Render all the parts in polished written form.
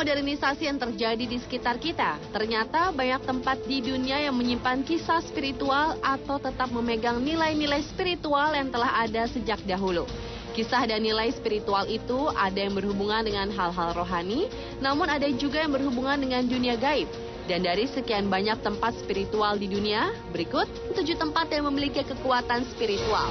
modernisasi yang terjadi di sekitar kita, ternyata banyak tempat di dunia yang menyimpan kisah spiritual atau tetap memegang nilai-nilai spiritual yang telah ada sejak dahulu. Kisah dan nilai spiritual itu ada yang berhubungan dengan hal-hal rohani, namun ada juga yang berhubungan dengan dunia gaib. Dan dari sekian banyak tempat spiritual di dunia, berikut 7 tempat yang memiliki kekuatan spiritual.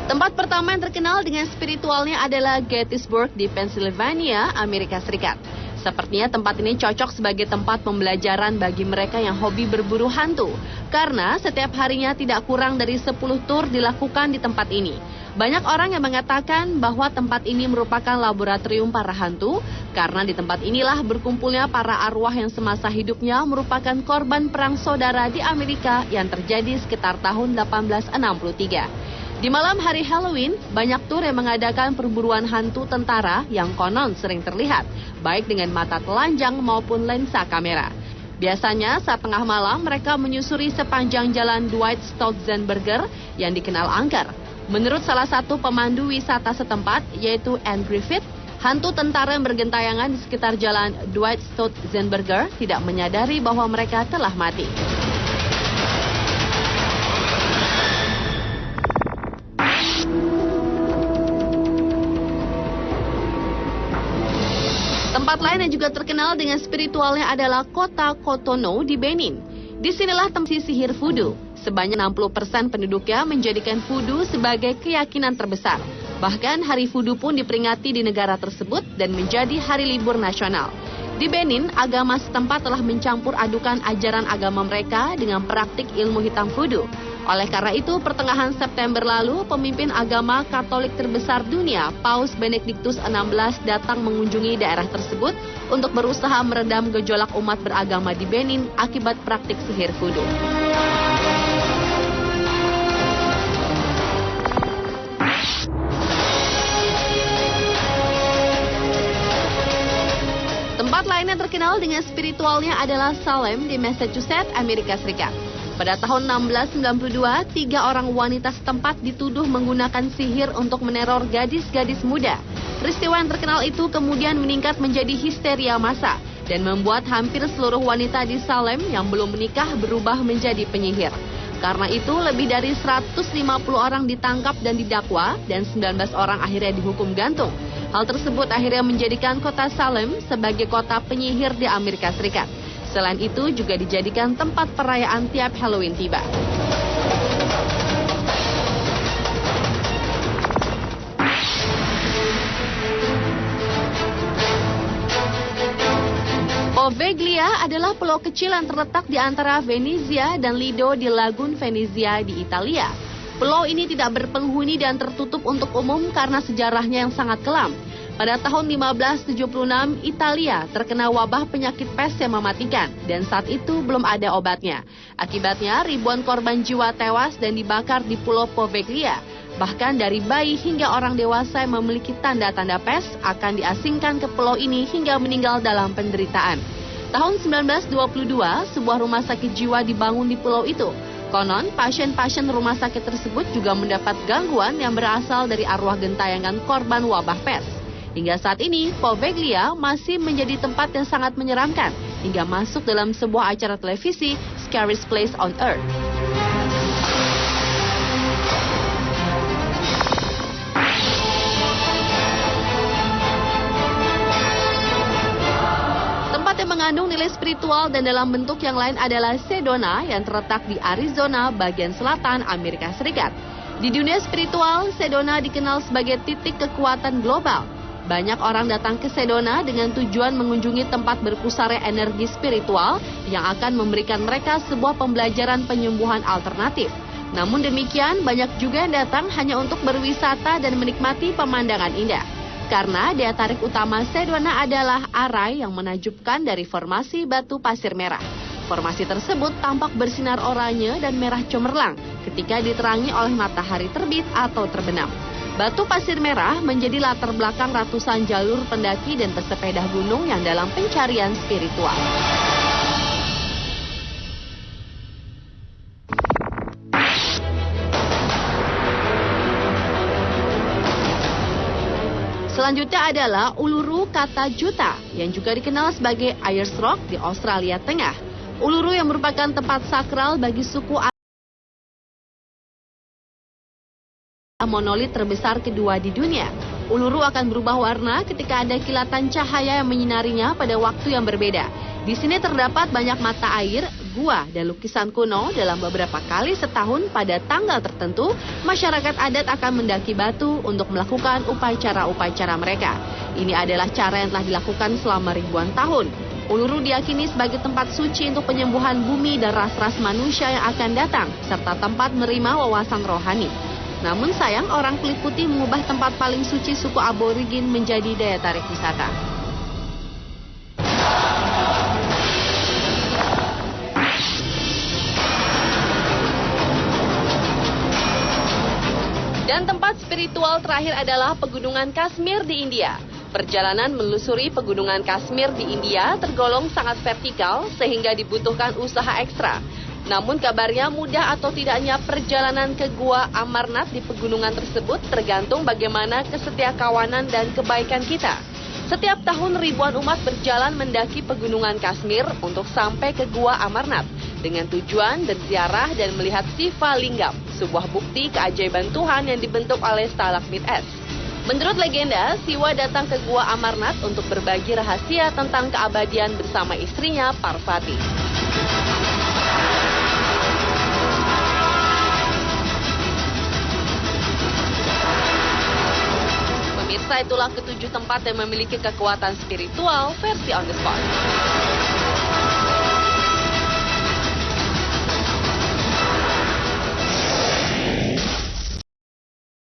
Tempat pertama yang terkenal dengan spiritualnya adalah Gettysburg di Pennsylvania, Amerika Serikat. Sepertinya tempat ini cocok sebagai tempat pembelajaran bagi mereka yang hobi berburu hantu. Karena setiap harinya tidak kurang dari 10 tur dilakukan di tempat ini. Banyak orang yang mengatakan bahwa tempat ini merupakan laboratorium para hantu, karena di tempat inilah berkumpulnya para arwah yang semasa hidupnya merupakan korban perang saudara di Amerika yang terjadi sekitar tahun 1863. Di malam hari Halloween, banyak tur yang mengadakan perburuan hantu tentara yang konon sering terlihat, baik dengan mata telanjang maupun lensa kamera. Biasanya saat tengah malam mereka menyusuri sepanjang jalan Dwight Stolzenberger yang dikenal angker. Menurut salah satu pemandu wisata setempat, yaitu Anne Griffith, hantu tentara yang bergentayangan di sekitar jalan Dwight Stolzenberger tidak menyadari bahwa mereka telah mati. Tempat lain yang juga terkenal dengan spiritualnya adalah kota Cotonou di Benin. Disinilah tempat sihir voodoo. Sebanyak 60% penduduknya menjadikan voodoo sebagai keyakinan terbesar. Bahkan hari voodoo pun diperingati di negara tersebut dan menjadi hari libur nasional. Di Benin, agama setempat telah mencampur adukan ajaran agama mereka dengan praktik ilmu hitam voodoo. Oleh karena itu, pertengahan September lalu, pemimpin agama Katolik terbesar dunia, Paus Benediktus XVI datang mengunjungi daerah tersebut untuk berusaha meredam gejolak umat beragama di Benin akibat praktik sihir voodoo. Tempat lain yang terkenal dengan spiritualnya adalah Salem di Massachusetts, Amerika Serikat. Pada tahun 1692, 3 orang wanita setempat dituduh menggunakan sihir untuk meneror gadis-gadis muda. Peristiwa yang terkenal itu kemudian meningkat menjadi histeria massa dan membuat hampir seluruh wanita di Salem yang belum menikah berubah menjadi penyihir. Karena itu, lebih dari 150 orang ditangkap dan didakwa dan 19 orang akhirnya dihukum gantung. Hal tersebut akhirnya menjadikan kota Salem sebagai kota penyihir di Amerika Serikat. Selain itu juga dijadikan tempat perayaan tiap Halloween tiba. Poveglia adalah pulau kecil yang terletak di antara Venezia dan Lido di Lagun Venezia di Italia. Pulau ini tidak berpenghuni dan tertutup untuk umum karena sejarahnya yang sangat kelam. Pada tahun 1576, Italia terkena wabah penyakit pes yang mematikan dan saat itu belum ada obatnya. Akibatnya, ribuan korban jiwa tewas dan dibakar di Pulau Poveglia. Bahkan dari bayi hingga orang dewasa yang memiliki tanda-tanda pes akan diasingkan ke pulau ini hingga meninggal dalam penderitaan. Tahun 1922, sebuah rumah sakit jiwa dibangun di pulau itu. Konon, pasien-pasien rumah sakit tersebut juga mendapat gangguan yang berasal dari arwah gentayangan korban wabah pes. Hingga saat ini, Poveglia masih menjadi tempat yang sangat menyeramkan hingga masuk dalam sebuah acara televisi, Scariest Place on Earth. Tempat yang mengandung nilai spiritual dan dalam bentuk yang lain adalah Sedona yang terletak di Arizona, bagian selatan Amerika Serikat. Di dunia spiritual, Sedona dikenal sebagai titik kekuatan global. Banyak orang datang ke Sedona dengan tujuan mengunjungi tempat berpusarnya energi spiritual yang akan memberikan mereka sebuah pembelajaran penyembuhan alternatif. Namun demikian, banyak juga yang datang hanya untuk berwisata dan menikmati pemandangan indah. Karena daya tarik utama Sedona adalah arai yang menakjubkan dari formasi batu pasir merah. Formasi tersebut tampak bersinar oranye dan merah cemerlang ketika diterangi oleh matahari terbit atau terbenam. Batu pasir merah menjadi latar belakang ratusan jalur pendaki dan pesepeda gunung yang dalam pencarian spiritual. Selanjutnya adalah Uluru Kata Juta yang juga dikenal sebagai Ayers Rock di Australia Tengah. Uluru yang merupakan tempat sakral bagi suku monolit terbesar kedua di dunia. Uluru akan berubah warna ketika ada kilatan cahaya yang menyinarinya pada waktu yang berbeda. Di sini terdapat banyak mata air, gua, dan lukisan kuno. Dalam beberapa kali setahun pada tanggal tertentu, masyarakat adat akan mendaki batu untuk melakukan upacara-upacara mereka. Ini adalah cara yang telah dilakukan selama ribuan tahun. Uluru diyakini sebagai tempat suci untuk penyembuhan bumi dan ras-ras manusia yang akan datang, serta tempat menerima wawasan rohani. Namun sayang, orang kulit putih mengubah tempat paling suci suku aborigin menjadi daya tarik wisata. Dan tempat spiritual terakhir adalah Pegunungan Kashmir di India. Perjalanan menelusuri Pegunungan Kashmir di India tergolong sangat vertikal sehingga dibutuhkan usaha ekstra. Namun kabarnya mudah atau tidaknya perjalanan ke Gua Amarnath di pegunungan tersebut tergantung bagaimana kesetiakawanan dan kebaikan kita. Setiap tahun ribuan umat berjalan mendaki Pegunungan Kashmir untuk sampai ke Gua Amarnath dengan tujuan berziarah dan melihat Siva Lingam, sebuah bukti keajaiban Tuhan yang dibentuk oleh stalagmit es. Menurut legenda, Siwa datang ke Gua Amarnath untuk berbagi rahasia tentang keabadian bersama istrinya Parvati. Pemirsa, itulah ketujuh tempat yang memiliki kekuatan spiritual versi on the spot.